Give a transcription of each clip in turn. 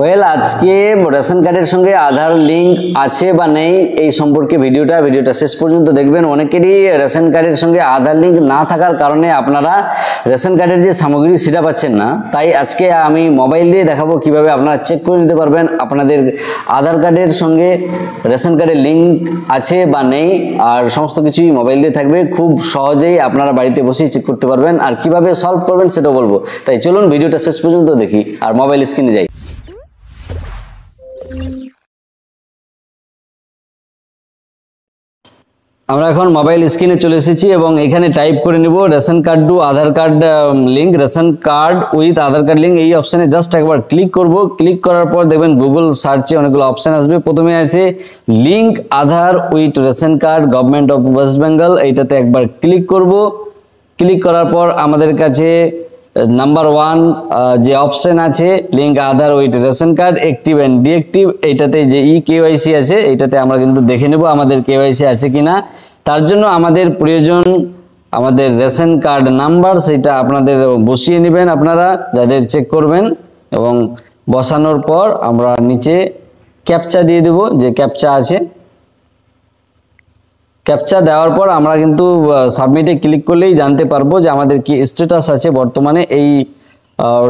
Well আজকে ration কার্ডের সঙ্গে আধার লিঙ্ক আছে বা নেই এই সম্পর্কে ভিডিওটা শেষ পর্যন্ত দেখবেন। অনেকেরই রেশন কার্ডের সঙ্গে আধার লিঙ্ক না থাকার কারণে আপনারা রেশন কার্ডের যে সামগ্রী সেটা পাচ্ছেন না। তাই আজকে আমি মোবাইল দিয়ে দেখাবো কিভাবে আপনারা চেক করে নিতে পারবেন আপনাদের আধার কার্ডের সঙ্গে রেশন কার্ডের লিঙ্ক আছে বা নেই, আর সমস্ত কিছুই মোবাইল দিয়ে থাকবে। খুব সহজেই আপনারা বাড়িতে বসেই চেক করতে পারবেন, আর কিভাবে সলভ করবেন সেটাও বলবো। তাই চলুন ভিডিওটা শেষ পর্যন্ত দেখি আর মোবাইল স্ক্রিনে যাই। আমরা এখন মোবাইল স্ক্রিনে চলে এসেছি এবং এখানে টাইপ করে নিব ration card to Aadhaar card link, ration card with Aadhaar card link. এই অপশানে জাস্ট একবার ক্লিক করব। ক্লিক করার পর দেখবেন গুগল সার্চে অনেকগুলো অপশান আসবে। প্রথমে আছে link Aadhaar with ration card government of West Bengal, এইটাতে একবার ক্লিক করব। ক্লিক করার পর আমাদের কাছে নাম্বার 1 যে অপশন আছে link Aadhaar with ration card active and deactive, এইটাতে যে কেওয়াইসি আছে এইটাতে আমরা কিন্তু দেখে নেব আমাদের কেওয়াইসি আছে কিনা। তার জন্য আমাদের প্রয়োজন আমাদের রেশন কার্ড নাম্বার, সেটা আপনাদের বসিয়ে নেবেন আপনারা যাদের চেক করবেন, এবং বসানোর পর আমরা নিচে ক্যাপচা দিয়ে দেব যে ক্যাপচা আছে। ক্যাপচা দেওয়ার পর আমরা কিন্তু সাবমিটে ক্লিক করলেই জানতে পারবো যে আমাদের কি স্ট্যাটাস আছে বর্তমানে এই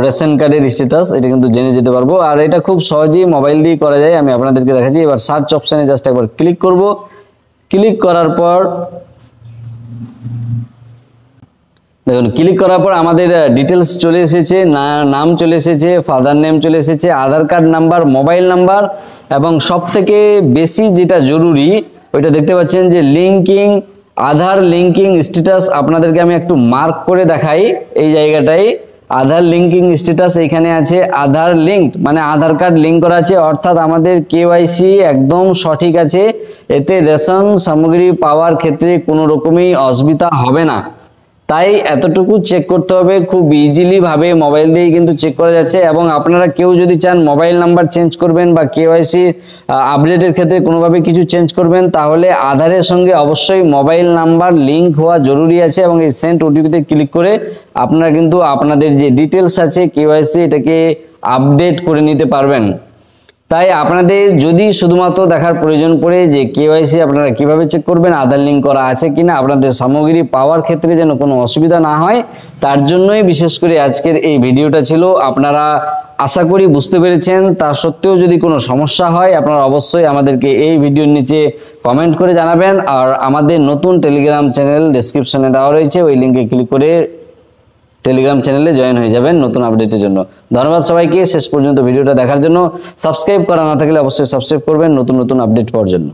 রেশন কার্ডের স্ট্যাটাস, এটা কিন্তু জেনে যেতে পারবো। আর এটা খুব সহজেই মোবাইল দিয়ে করা যায়, আমি আপনাদেরকে দেখাচ্ছি। এবার সার্চ অপশানে জাস্ট একবার ক্লিক করব। ক্লিক করার পর দেখুন, ক্লিক করার পর আমাদের ডিটেলস চলে এসেছে, নাম চলে এসেছে, ফাদার নেম চলে এসেছে, আধার কার্ড নাম্বার, মোবাইল নাম্বার, এবং সব থেকে বেশি যেটা জরুরি ওইটা দেখতে পাচ্ছেন যে লিঙ্কিং আধার লিঙ্কিং স্ট্যাটাস। আপনাদেরকে আমি একটু মার্ক করে দেখাই এই জায়গাটায়। আধার লিঙ্কিং স্ট্যাটাস এইখানে আছে আধার লিঙ্ক, মানে আধার কার্ড লিঙ্ক করা আছে, অর্থাৎ আমাদের কেওয়াইসি একদম সঠিক আছে। এতে রেশন সামগ্রী পাওয়ার ক্ষেত্রে কোনো রকমই অসুবিধা হবে না। তাই এতটুকু চেক করতে হবে, খুব ইজিলি ভাবে মোবাইল দিয়েই কিন্তু চেক করা যাচ্ছে। এবং আপনারা কেউ যদি চান মোবাইল নাম্বার চেঞ্জ করবেন বা কেওয়াইসি আপডেটের ক্ষেত্রে কোনোভাবে কিছু চেঞ্জ করবেন, তাহলে আধারের সঙ্গে অবশ্যই মোবাইল নাম্বার লিঙ্ক হওয়া জরুরি আছে। এবং এই সেন্ড ওটিপিতে ক্লিক করে আপনারা কিন্তু আপনাদের যে ডিটেলস আছে কেওয়াইসি এটাকে আপডেট করে নিতে পারবেন। তাই আপনাদের যদি শুধুমাত্র দেখার প্রয়োজন পড়ে যে কেওয়াইসি আপনারা কিভাবে চেক করবেন আধার লিঙ্ক করা আছে কিনা, আপনাদের সামগ্রী পাওয়ার ক্ষেত্রে যেন কোনো অসুবিধা না হয়, তার জন্যই বিশেষ করে আজকের এই ভিডিওটা ছিল। আপনারা আশা করি বুঝতে পেরেছেন। তা সত্ত্বেও যদি কোনো সমস্যা হয় আপনারা অবশ্যই আমাদেরকে এই ভিডিওর নিচে কমেন্ট করে জানাবেন। আর আমাদের নতুন টেলিগ্রাম চ্যানেল ডেসক্রিপশনে দেওয়া রয়েছে, ওই লিঙ্কে ক্লিক করে টেলিগ্রাম চ্যানেলে জয়েন হয়ে যাবেন নতুন আপডেটের জন্য। ধন্যবাদ সবাইকে শেষ পর্যন্ত ভিডিওটা দেখার জন্য। সাবস্ক্রাইব করা না থাকলে অবশ্যই সাবস্ক্রাইব করবেন নতুন আপডেট পাওয়ার জন্য।